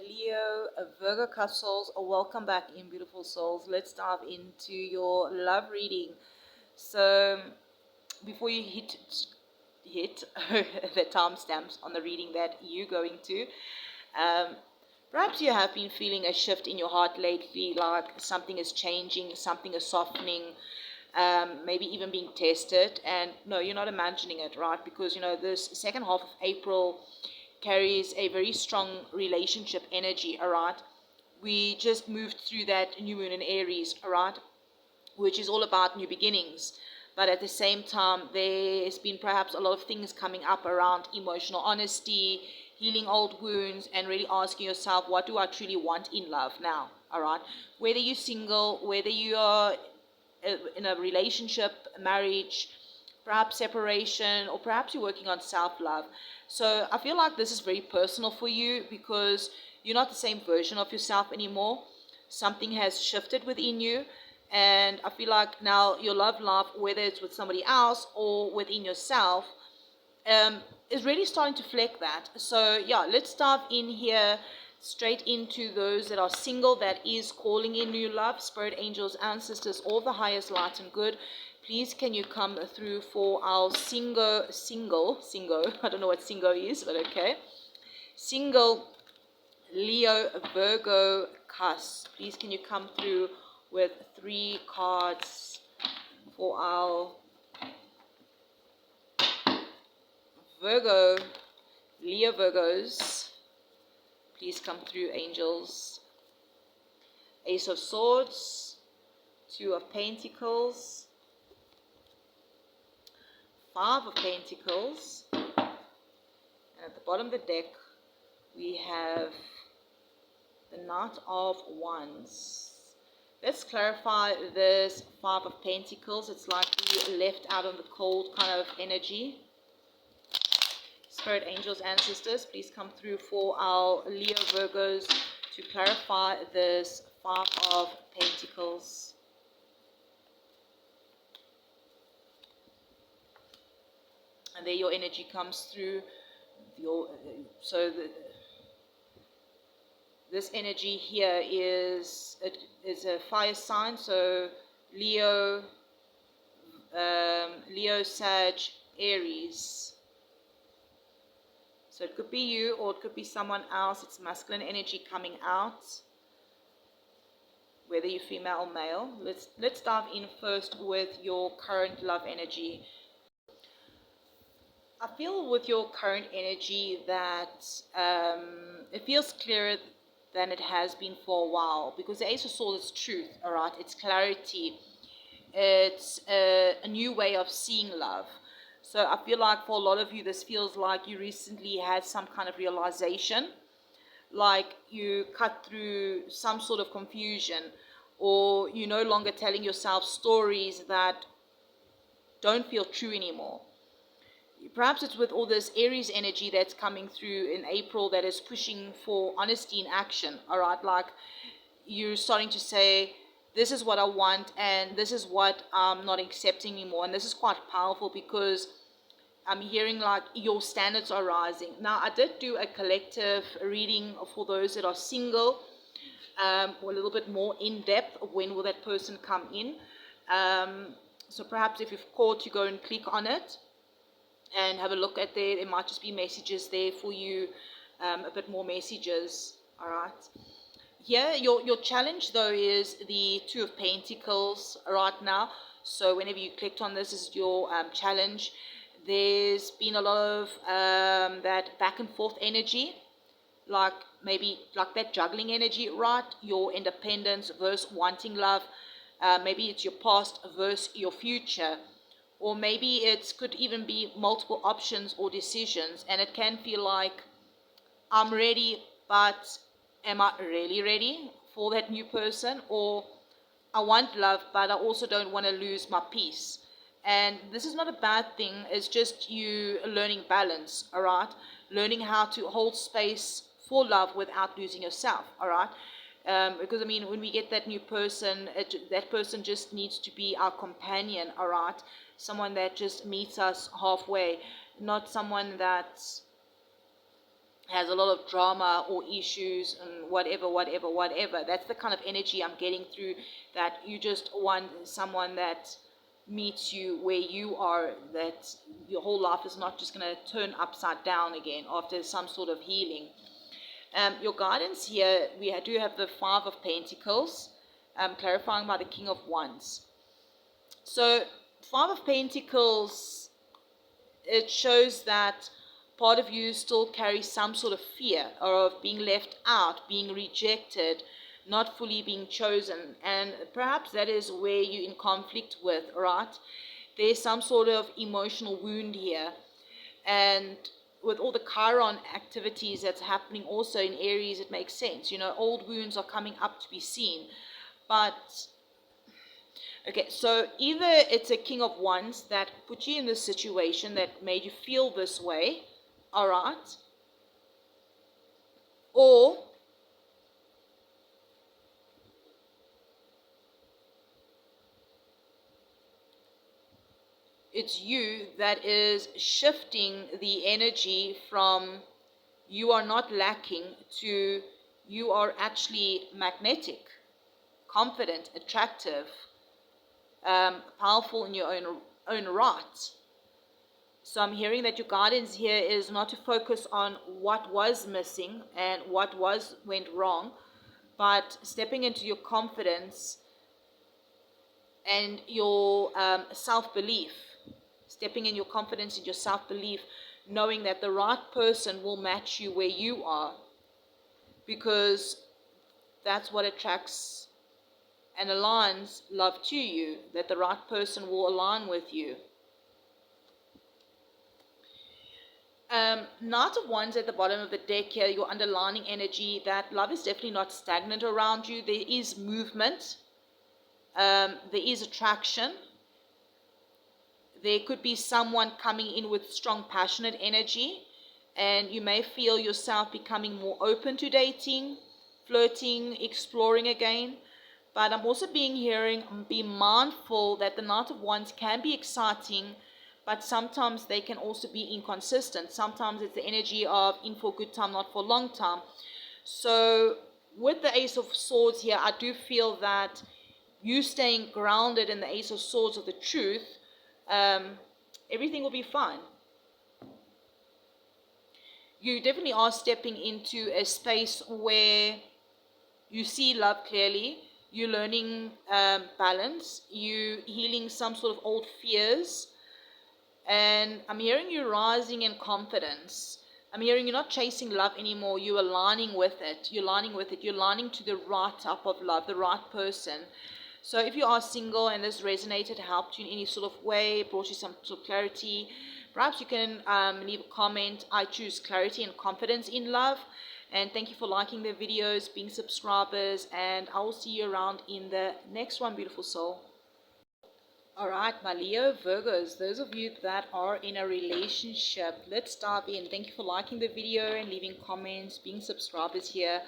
Leo-Virgo Cusp souls, welcome back in, beautiful souls. Let's dive into your love reading. So before you hit the timestamps on the reading that you're going to, perhaps you have been feeling a shift in your heart lately, like something is changing, something is softening, maybe even being tested. And no, you're not imagining it, right? Because this second half of April carries a very strong relationship energy, all right? We just moved through that new moon in Aries, all right, which is all about new beginnings. But at the same time, there's been perhaps a lot of things coming up around emotional honesty, healing old wounds, and really asking yourself, what do I truly want in love now, all right? Whether you're single, whether you are in a relationship, marriage, perhaps separation, or perhaps you're working on self-love. So I feel like this is very personal for you because you're not the same version of yourself anymore. Something has shifted within you. And I feel like now your love life, whether it's with somebody else or within yourself, is really starting to reflect that. So yeah, let's dive in here straight into those that are single, that is calling in new love, spirit, angels, ancestors, all the highest light and good. Please can you come through for our single, I don't know what single is, but okay. Single Leo Virgo Cusp. Please can you come through with 3 cards for our Virgo, Leo Virgos. Please come through, angels. Ace of Swords, 2 of Pentacles, 5 of Pentacles, and at the bottom of the deck we have the Knight of Wands. Let's clarify this 5 of Pentacles. It's like we left out on the cold kind of energy. Spirit, angels, ancestors, please come through for our Leo Virgos to clarify this 5 of Pentacles. And there your energy comes through. This energy here is a fire sign. So Leo, Sag, Aries. So it could be you or it could be someone else. It's masculine energy coming out, whether you're female or male. Let's dive in first with your current love energy. I feel with your current energy that it feels clearer than it has been for a while, because the Ace of Swords is truth, all right? It's clarity. It's a new way of seeing love. So I feel like for a lot of you, this feels like you recently had some kind of realization, like you cut through some sort of confusion, or you're no longer telling yourself stories that don't feel true anymore. Perhaps it's with all this Aries energy that's coming through in April that is pushing for honesty in action, all right? Like you're starting to say, this is what I want and this is what I'm not accepting anymore. And this is quite powerful because I'm hearing like your standards are rising. Now, I did do a collective reading for those that are single, a little bit more in depth. When will that person come in? So perhaps if you've called, you go and click on it and have a look at there. There might just be messages there for you, a bit more messages, all right? Here, your challenge, though, is the 2 of Pentacles right now. So whenever you clicked on this, is your challenge. There's been a lot of that back and forth energy, like maybe like that juggling energy, right? Your independence versus wanting love. Maybe it's your past versus your future. Or maybe it could even be multiple options or decisions. And it can feel like, I'm ready, but am I really ready for that new person? Or I want love, but I also don't want to lose my peace. And this is not a bad thing. It's just you learning balance, all right? Learning how to hold space for love without losing yourself, all right? Because, I mean, when we get that new person, that person just needs to be our companion, all right? Someone that just meets us halfway, not someone that has a lot of drama or issues and whatever. That's the kind of energy I'm getting through, that you just want someone that meets you where you are, that your whole life is not just going to turn upside down again after some sort of healing. Your guidance here, we do have the Five of Pentacles, clarifying by the King of Wands. So Five of Pentacles, it shows that part of you still carries some sort of fear of being left out, being rejected, not fully being chosen. And perhaps that is where you're in conflict with, right? There's some sort of emotional wound here. And with all the Chiron activities that's happening also in Aries, it makes sense. You know, old wounds are coming up to be seen. But okay, so either it's a King of Wands that put you in this situation that made you feel this way, all right, or it's you that is shifting the energy from you are not lacking to you are actually magnetic, confident, attractive, powerful in your own right. So I'm hearing that your guidance here is not to focus on what was missing and what went wrong, but stepping into your confidence and your self-belief, stepping in your confidence and your self-belief, knowing that the right person will match you where you are, because that's what attracts and aligns love to you, that the right person will align with you. Knight of Wands at the bottom of the deck here, your underlining energy, that love is definitely not stagnant around you. There is movement. There is attraction. There could be someone coming in with strong, passionate energy, and you may feel yourself becoming more open to dating, flirting, exploring again. But I'm also be mindful that the Knight of Wands can be exciting, but sometimes they can also be inconsistent. Sometimes it's the energy of in for a good time, not for a long time. So with the Ace of Swords here, I do feel that you staying grounded in the Ace of Swords of the truth, everything will be fine. You definitely are stepping into a space where you see love clearly. You're learning balance. You're healing some sort of old fears. And I'm hearing you rising in confidence. I'm hearing you're not chasing love anymore. You're aligning with it. You're aligning with it. You're aligning to the right type of love, the right person. So if you are single and this resonated, helped you in any sort of way, brought you some sort of clarity, perhaps you can leave a comment. I choose clarity and confidence in love. And thank you for liking the videos, being subscribers, and I will see you around in the next one, beautiful soul. All right, my Leo Virgos, those of you that are in a relationship, let's dive in. Thank you for liking the video and leaving comments, being subscribers here.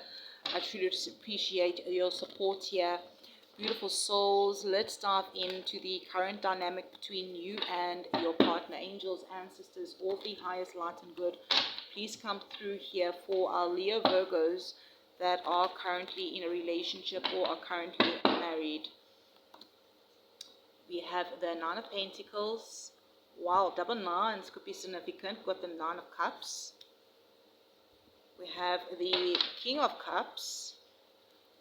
I truly appreciate your support here. Beautiful souls, let's dive into the current dynamic between you and your partner. Angels, ancestors, all the highest light and good, please come through here for our Leo Virgos that are currently in a relationship or are currently married. We have the Nine of Pentacles. Wow, double nines could be significant. Got the Nine of Cups. We have the King of Cups.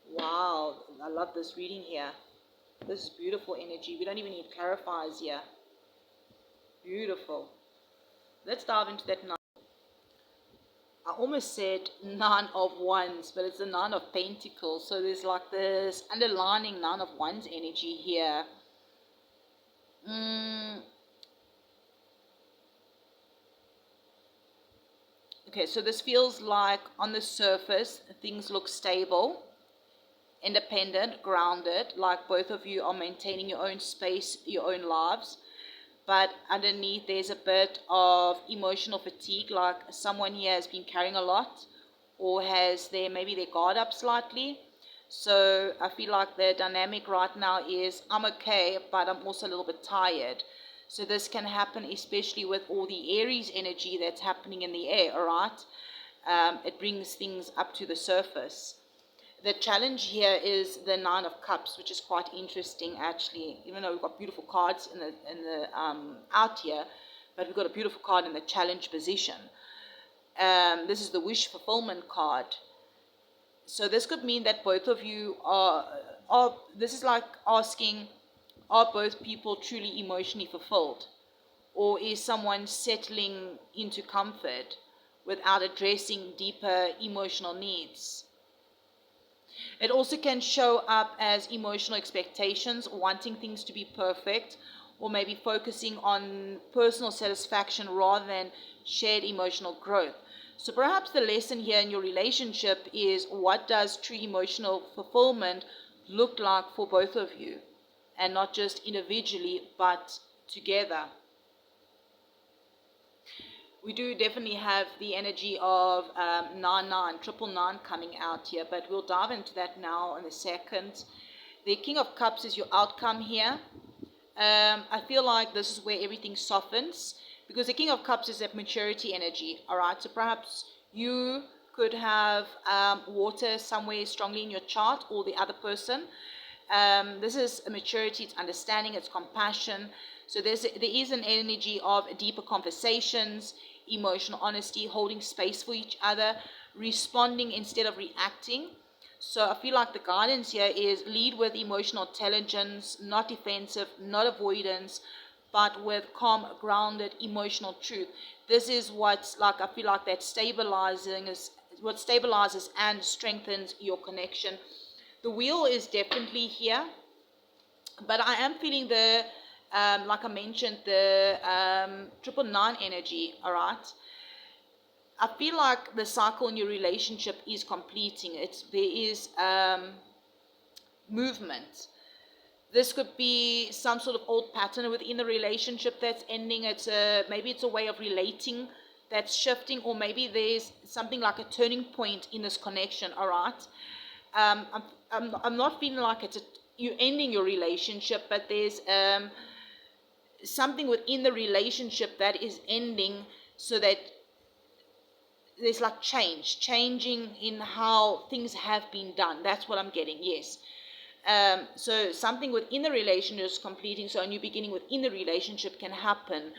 Wow, I love this reading here. This is beautiful energy. We don't even need clarifiers here. Beautiful. Let's dive into that nine. I almost said Nine of Wands, but it's the Nine of Pentacles. So there's like this underlining Nine of Wands energy here. Okay, so this feels like on the surface things look stable, independent, grounded, like both of you are maintaining your own space, your own lives. But underneath there's a bit of emotional fatigue, like someone here has been carrying a lot or has maybe their guard up slightly. So I feel like the dynamic right now is I'm okay, but I'm also a little bit tired. So this can happen especially with all the Aries energy that's happening in the air, all right? it brings things up to the surface. The challenge here is the Nine of Cups, which is quite interesting actually. Even though we've got beautiful cards in the out here, but we've got a beautiful card in the challenge position. This is the wish fulfillment card. So this could mean that both of you are this is like asking, are both people truly emotionally fulfilled? Or is someone settling into comfort without addressing deeper emotional needs? It also can show up as emotional expectations, wanting things to be perfect, or maybe focusing on personal satisfaction rather than shared emotional growth. So perhaps the lesson here in your relationship is, what does true emotional fulfillment look like for both of you? And not just individually, but together. We do definitely have the energy of 999 coming out here, but we'll dive into that now in a second. The King of Cups is your outcome here. I feel like this is where everything softens, because the King of Cups is that maturity energy, all right? So perhaps you could have water somewhere strongly in your chart, or the other person. This is a maturity, it's understanding, it's compassion. So there is an energy of deeper conversations, emotional honesty, holding space for each other, responding instead of reacting. So I feel like the guidance here is lead with emotional intelligence, not defensive, not avoidance, but with calm, grounded, emotional truth. This is what's like, I feel like that stabilizing is what stabilizes and strengthens your connection. The wheel is definitely here, but I am feeling the, like I mentioned, the 999 energy, all right? I feel like the cycle in your relationship is completing. There is movement. This could be some sort of old pattern within the relationship that's ending. Maybe it's a way of relating that's shifting, or maybe there's something like a turning point in this connection, all right? I'm not feeling like you're ending your relationship, but there's something within the relationship that is ending, so that there's like changing in how things have been done. That's what I'm getting, yes. So something within the relationship is completing, so a new beginning within the relationship can happen.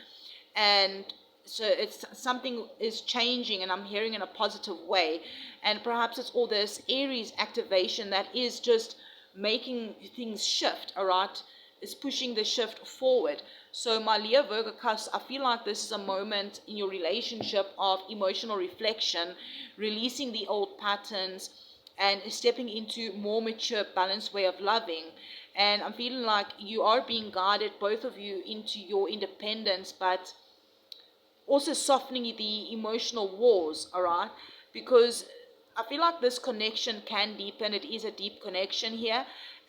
And so it's something is changing, and I'm hearing in a positive way. And perhaps it's all this Aries activation that is just making things shift, all right? It's pushing the shift forward. So my Leo-Virgo Cusp, I feel like this is a moment in your relationship of emotional reflection, releasing the old patterns, and stepping into more mature, balanced way of loving. And I'm feeling like you are being guided, both of you, into your independence, but also softening the emotional walls, all right? Because I feel like this connection can deepen. It is a deep connection here.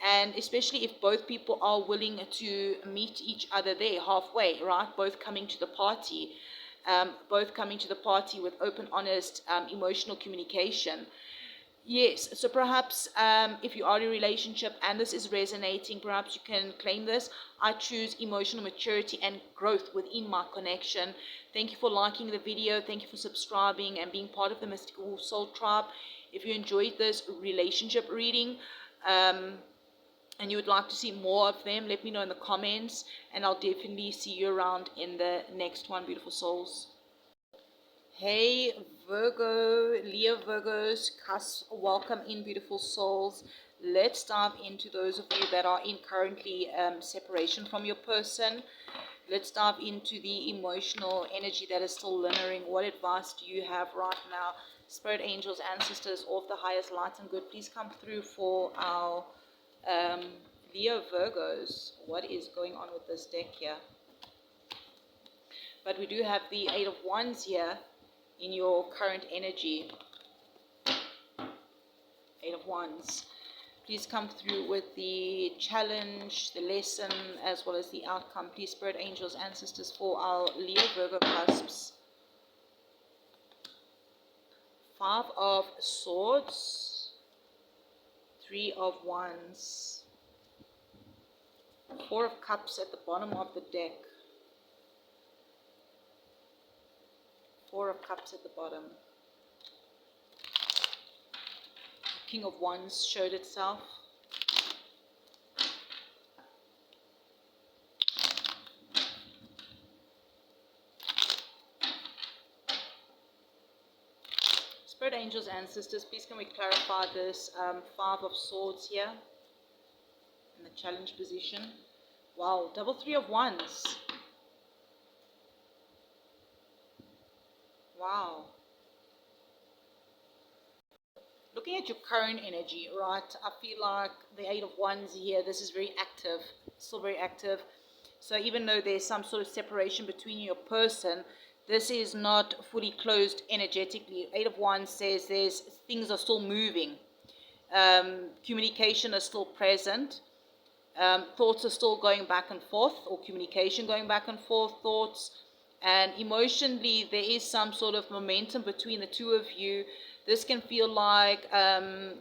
And especially if both people are willing to meet each other there halfway, right? Both coming to the party. Both coming to the party with open, honest, emotional communication. Yes, so perhaps if you are in a relationship and this is resonating, perhaps you can claim this. I choose emotional maturity and growth within my connection. Thank you for liking the video. Thank you for subscribing and being part of the Mystical Soul Tribe. If you enjoyed this relationship reading and you would like to see more of them, let me know in the comments, and I'll definitely see you around in the next one, beautiful souls. Hey Virgo, Leo Virgos, Cusp, welcome in, beautiful souls. Let's dive into those of you that are in currently separation from your person. Let's dive into the emotional energy that is still lingering. What advice do you have right now? Spirit angels, ancestors, all of the highest light and good, please come through for our Leo Virgos. What is going on with this deck here? But we do have the Eight of Wands here in your current energy. Eight of Wands. Please come through with the challenge, the lesson, as well as the outcome. Please, Spirit angels, ancestors, for our Leo Virgo cusps. Five of Swords. Three of Wands. Four of Cups at the bottom of the deck. Four of Cups at the bottom. King of Wands showed itself. Spirit angels, ancestors, please can we clarify this Five of Swords here in the challenge position. Wow, double Three of Wands. Wow. Looking at your current energy, right, I feel like the Eight of Wands here, this is very active, still very active. So even though there's some sort of separation between your person, this is not fully closed energetically. Eight of Wands says things are still moving. Communication is still present. Thoughts are still going back and forth, or communication going back and forth, thoughts. And emotionally, there is some sort of momentum between the two of you. This can feel like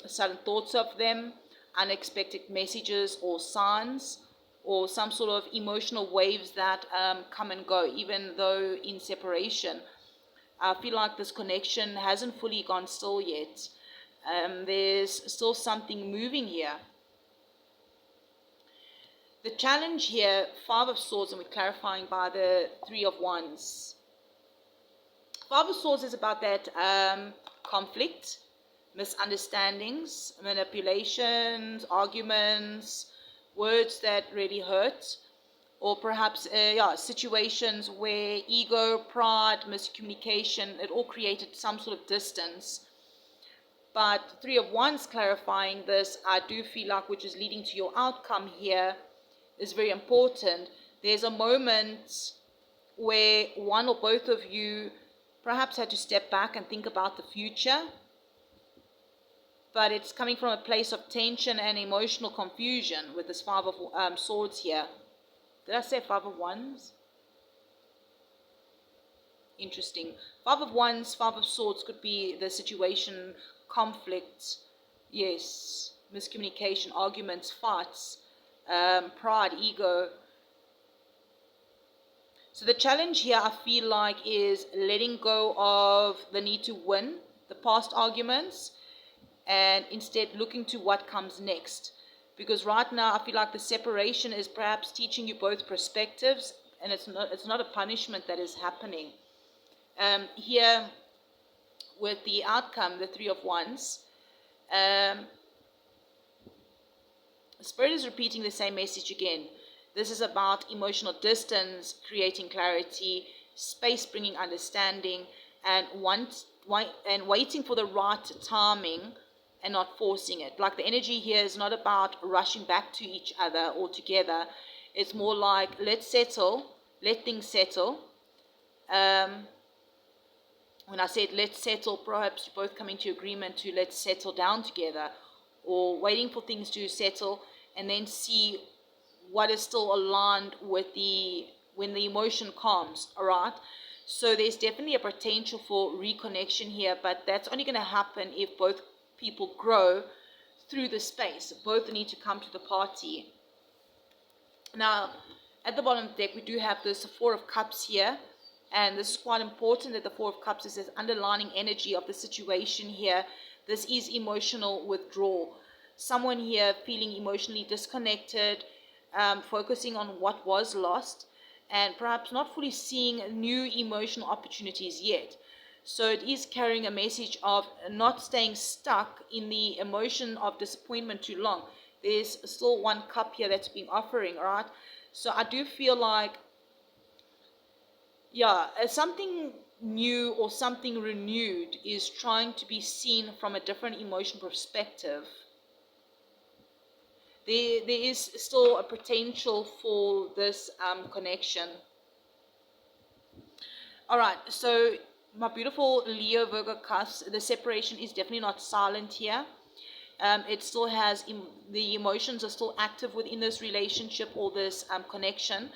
sudden thoughts of them, unexpected messages or signs, or some sort of emotional waves that come and go, even though in separation. I feel like this connection hasn't fully gone still yet. There's still something moving here. The challenge here, Five of Swords, and we're clarifying by the Three of Wands. Five of Swords is about that conflict, misunderstandings, manipulations, arguments, words that really hurt, or perhaps situations where ego, pride, miscommunication, it all created some sort of distance. But Three of Wands clarifying this, I do feel like, which is leading to your outcome here, is very important. There's a moment where one or both of you perhaps had to step back and think about the future, but it's coming from a place of tension and emotional confusion with this Five of Swords here. Did I say Five of Wands? Interesting. Five of Wands, Five of Swords could be the situation, conflict, yes, miscommunication, arguments, fights, pride, ego. So the challenge here, I feel like, is letting go of the need to win the past arguments and instead looking to what comes next. Because right now, I feel like the separation is perhaps teaching you both perspectives, and it's not a punishment that is happening. Here, with the outcome, the Three of Wands, Spirit is repeating the same message again. This is about emotional distance, creating clarity, space bringing understanding, and waiting for the right timing and not forcing it. Like the energy here is not about rushing back to each other or together. It's more like, let's settle, let things settle. When I said let's settle, perhaps you both come into agreement to let's settle down together, or waiting for things to settle and then see what is still aligned with when the emotion calms, all right? So there's definitely a potential for reconnection here, but that's only going to happen if both people grow through the space. Both need to come to the party. Now, at the bottom of the deck, we do have this Four of Cups here, and this is quite important that the Four of Cups is this underlining energy of the situation here. This is emotional withdrawal. Someone here feeling emotionally disconnected, focusing on what was lost, and perhaps not fully seeing new emotional opportunities yet. So it is carrying a message of not staying stuck in the emotion of disappointment too long. There's still one cup here that's been offering, all right? So I do feel like, something new or something renewed is trying to be seen from a different emotion perspective. There is still a potential for this connection. All right, so my beautiful Leo-Virgo Cusp, the separation is definitely not silent here. It still has, the emotions are still active within this relationship or this connection.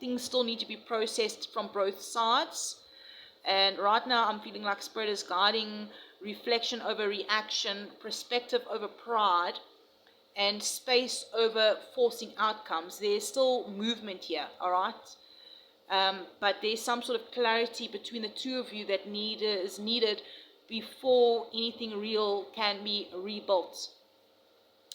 Things still need to be processed from both sides. And right now I'm feeling like Spirit is guiding reflection over reaction, perspective over pride, and space over forcing outcomes. There's still movement here, all right? But there's some sort of clarity between the two of you that is needed before anything real can be rebuilt.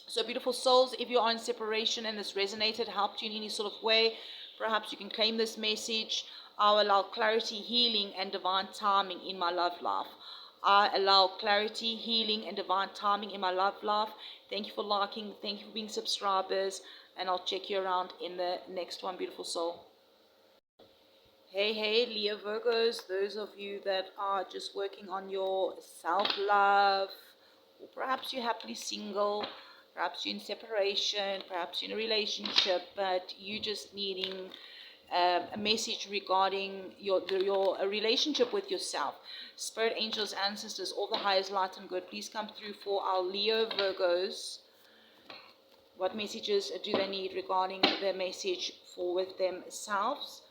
So beautiful souls, if you are in separation and this resonated, helped you in any sort of way, perhaps you can claim this message. I allow clarity, healing, and divine timing in my love life. I allow clarity, healing, and divine timing in my love life. Thank you for liking. Thank you for being subscribers. And I'll check you around in the next one, beautiful soul. Hey, Leo Virgos, those of you that are just working on your self-love, or perhaps you're happily single, perhaps you're in separation, perhaps you're in a relationship, but you're just needing a message regarding your relationship with yourself. Spirit, angels, ancestors, all the highest light and good, please come through for our Leo Virgos. What messages do they need regarding their message for with themselves?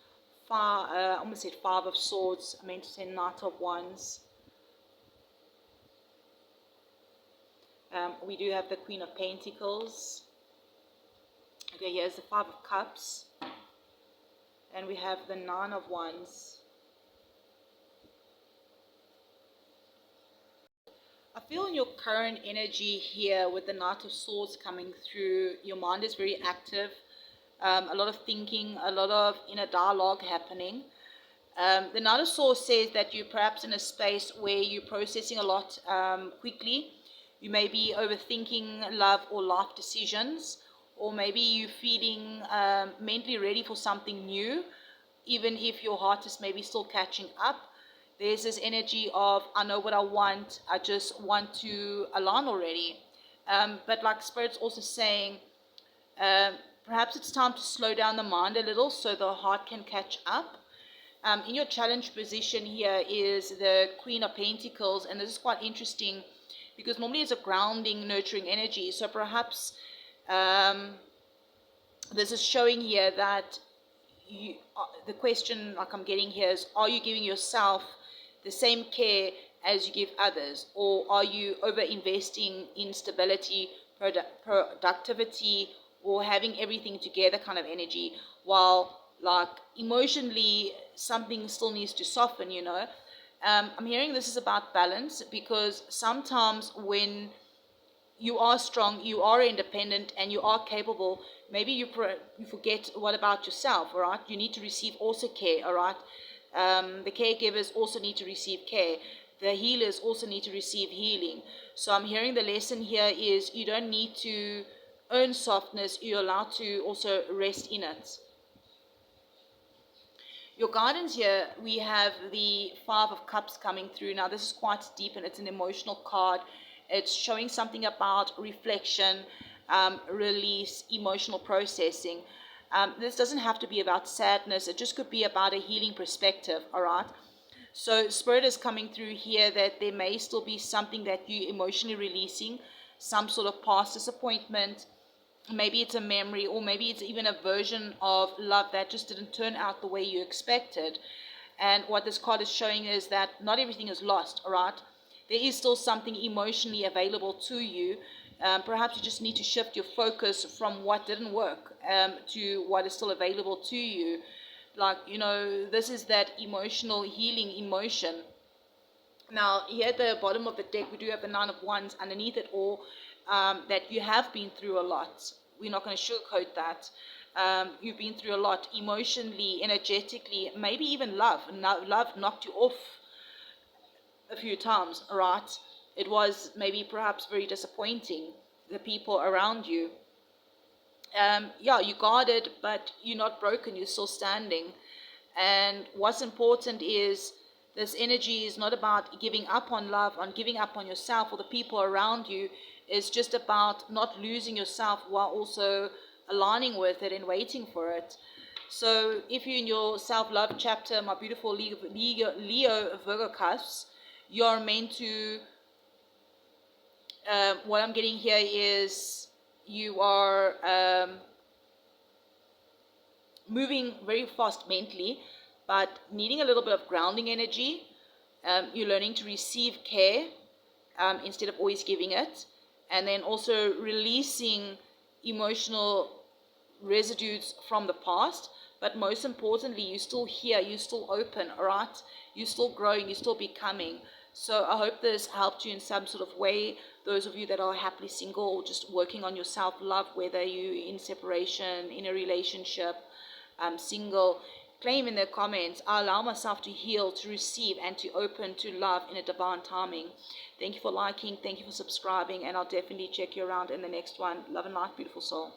I almost said Five of Swords. I meant to say Knight of Wands. We do have the Queen of Pentacles. Okay, here's the Five of Cups. And we have the Nine of Wands. I feel in your current energy here with the Knight of Swords coming through, your mind is very active. A lot of thinking, a lot of inner dialogue happening. The Knight of Swords says that you're perhaps in a space where you're processing a lot quickly. You may be overthinking love or life decisions, or maybe you're feeling mentally ready for something new, even if your heart is maybe still catching up. There's this energy of, I know what I want, I just want to align already. But like Spirit's also saying, perhaps it's time to slow down the mind a little so the heart can catch up. In your challenge position here is the Queen of Pentacles, and this is quite interesting because normally it's a grounding, nurturing energy. So perhaps this is showing here that the question like I'm getting here is, are you giving yourself the same care as you give others, or are you over investing in stability, productivity, or having everything together kind of energy, while like emotionally something still needs to soften, you know? I'm hearing this is about balance, because sometimes when you are strong, you are independent, and you are capable, maybe you forget what about yourself, all right? You need to receive also care, all right? The caregivers also need to receive care. The healers also need to receive healing. So I'm hearing the lesson here is you don't need to earn softness, you're allowed to also rest in it. Your guidance here, we have the Five of Cups coming through. Now this is quite deep and it's an emotional card. It's showing something about reflection, release, emotional processing. This doesn't have to be about sadness. It just could be about a healing perspective, all right? So Spirit is coming through here that there may still be something that you're emotionally releasing, some sort of past disappointment. Maybe it's a memory, or maybe it's even a version of love that just didn't turn out the way you expected. And what this card is showing is that not everything is lost, all right? There is still something emotionally available to you. Perhaps you just need to shift your focus from what didn't work to what is still available to you. Like, you know, this is that emotional healing emotion. Now, here at the bottom of the deck, we do have the Nine of Wands underneath it all, that you have been through a lot. We're not going to sugarcoat that. You've been through a lot emotionally, energetically, maybe even love. Love knocked you off a few times, right? It was maybe perhaps very disappointing, the people around you. Yeah, you guarded, but you're not broken, you're still standing. And what's important is this energy is not about giving up on love, on giving up on yourself or the people around you. It's just about not losing yourself while also aligning with it and waiting for it. So if you're in your self-love chapter, my beautiful Leo-Virgo Cusp, you're meant to, what I'm getting here is you are moving very fast mentally, but needing a little bit of grounding energy. You're learning to receive care instead of always giving it. And then also releasing emotional residues from the past. But most importantly, you're still here, you're still open, all right? You're still growing, you're still becoming. So I hope this helped you in some sort of way. Those of you that are happily single or just working on your self-love, whether you're in separation, in a relationship, single, claim in the comments, I allow myself to heal, to receive, and to open to love in a divine timing. Thank you for liking. Thank you for subscribing. And I'll definitely check you around in the next one. Love and light, beautiful soul.